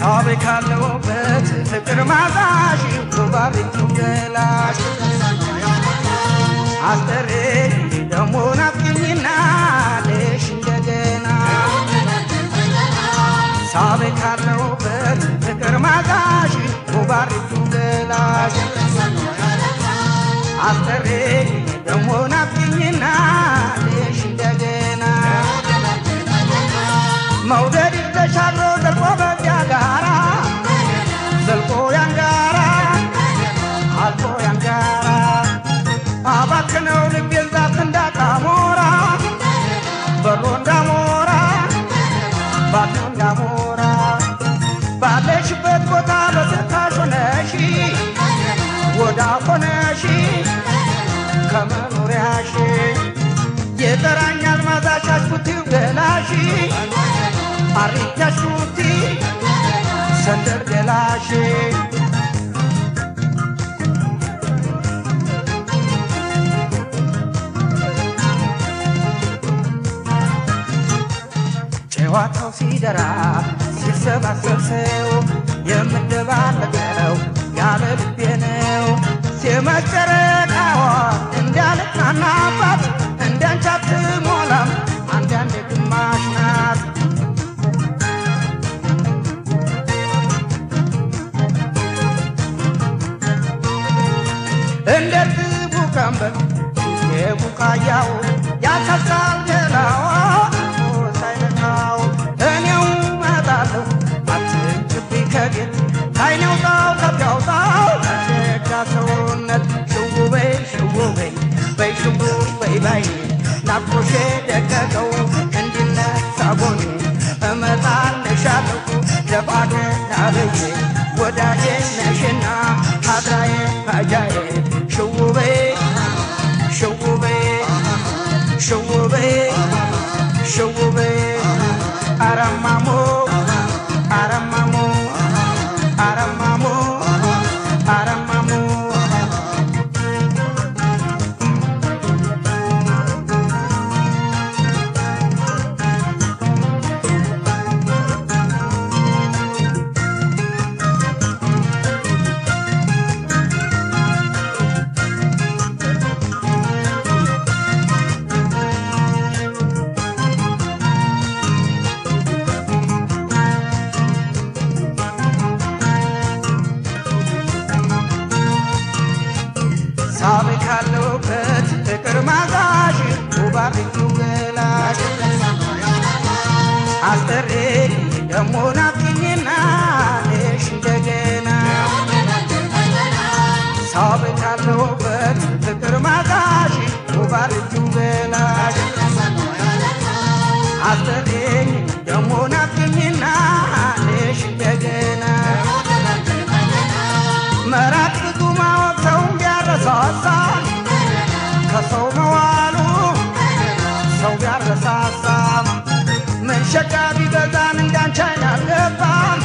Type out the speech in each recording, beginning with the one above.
ካለውበት ፍቅር ማዛሽ ባሪቱ ገላሽ አስተሬ ደሞ ናፍቂኝና ለሽ እንደገና ሳቤ ካለውበት ፍቅር ማዛሽ ባሪቱ ገላሽ አስተሬ ደሞ ናፍቂኝና ለሽ እንደገና መውደድ ተሻግሮ ዘልቆ በዚያ ጋራ ዘልቆ ያንጋራ አልፎ ያንጋራ አባክነው ልቤን ዛፍ እንዳጣሞራ በሮ እንዳሞራ ባዶ እንዳሞራ ባለሽበት ቦታ በሰታሽ ሆነሽ ወዳፍ ሆነሽ ከመኖሪያሽ የጠራኛል ማዛሻሽ ቡቲው ገላሽ አሪታሽ ቡቲ ሰንደር ገላሽ ጨዋታው ሲደራ ሲሰባሰብ ሰው የምደባለቀው ያለ ልቤ ነው ሲመጨረቃዋ እንዳልታናባት እንዳንቺ አትሞላም አንዳንድ ግማሽ ናት እንደ ቡካምበር የቡቃያው ያከሳል ገላዋ ሳይነካው እኔው መጣለሁ አትንጭብኝ ከቤት ካይኔው ጣው ከቢያውጣው ሸጋ ሰውነት ሽውበይ በይ ሽውበይ ባይ ናፍቆሼ ደቀቀው እንዲነሳ ጎኔ እመጣልሻለሁ ደፋደና ብዬ ወዳጄ ነሽና አድራዬ አጃዬ ሽውበይ አረማሞ አረማሞ አረማሞ አረማሞ ሳቤ ካለውበት ፍቅር ማዛሽ ባሪቱ ገላሽ አስተሬ ደሞ ናፍቂኝና ለሽ እንደገና ሳቤ ካለውበት ፍቅር ማዛሽ ባሪቱ ገላሽ አስተሬ ደሞ ናፍቂኝና ለሽ እንደገና መራቅ ጡማ ወቅተው ቢያረሳሳ ከሰው መዋሉ ሰው ቢያረሳሳ መንሸጋ ቢበዛም እንዳንቺ አይናገባም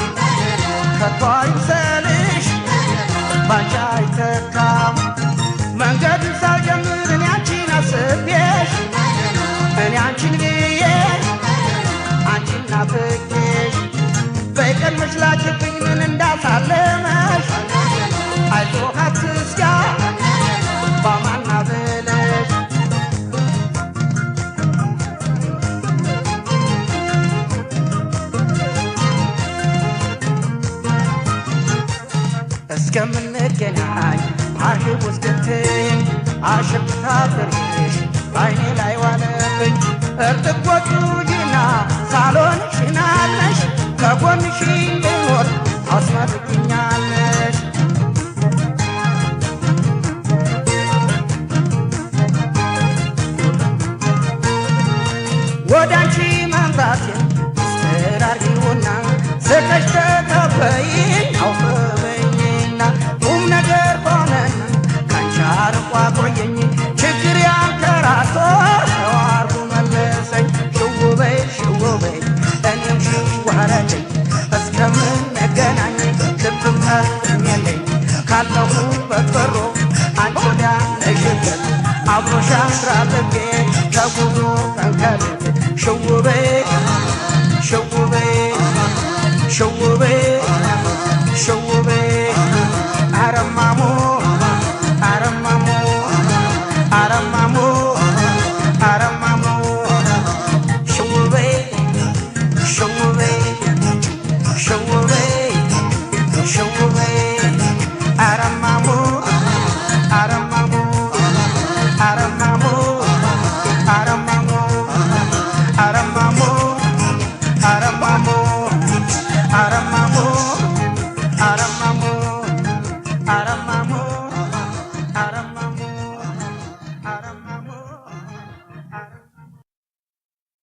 ከቶ አይምሰልሽ ባንቺ አይተካም መንገዱን ሳልጀምር እኔ አንቺን አስቤሽ እኔ አንቺን ብዬ አንቺን ናፍቄሽ በቀድመሽ ላኪብኝ ምን እንዳሳለመሽ አይዞህ አትስጋ ባማና ብለሽ እስከምንገናኝ አርሂብ ውስጥትኝ አሸብታ ብርሽ አይኔ ላይ ዋለብኝ እርጥቆቹ ጂና ሳሎንሽናለሽ ከጎንሽ እንድኖር አስመርቅኛለሽ ወዳንቺ መምጣቴን ስተራርጊውና ስቀሽ ተቀበይኝ አውፍበኝና ቁም ነገር ሆነና ካንቺ አርቆ አቆየኝ ችግር ያንከራቶ ተዋርጉ መለሰኝ ሽውበይ እኔም ሽዋረለኝ እስከምንገናኝ ልብም ተስሜለኝ ካለሁበት በሮ አንቺ ወዲያ ነሽበት አብሮሽ አስራለቤ ተጉዞ ተንከልት ሽውበይ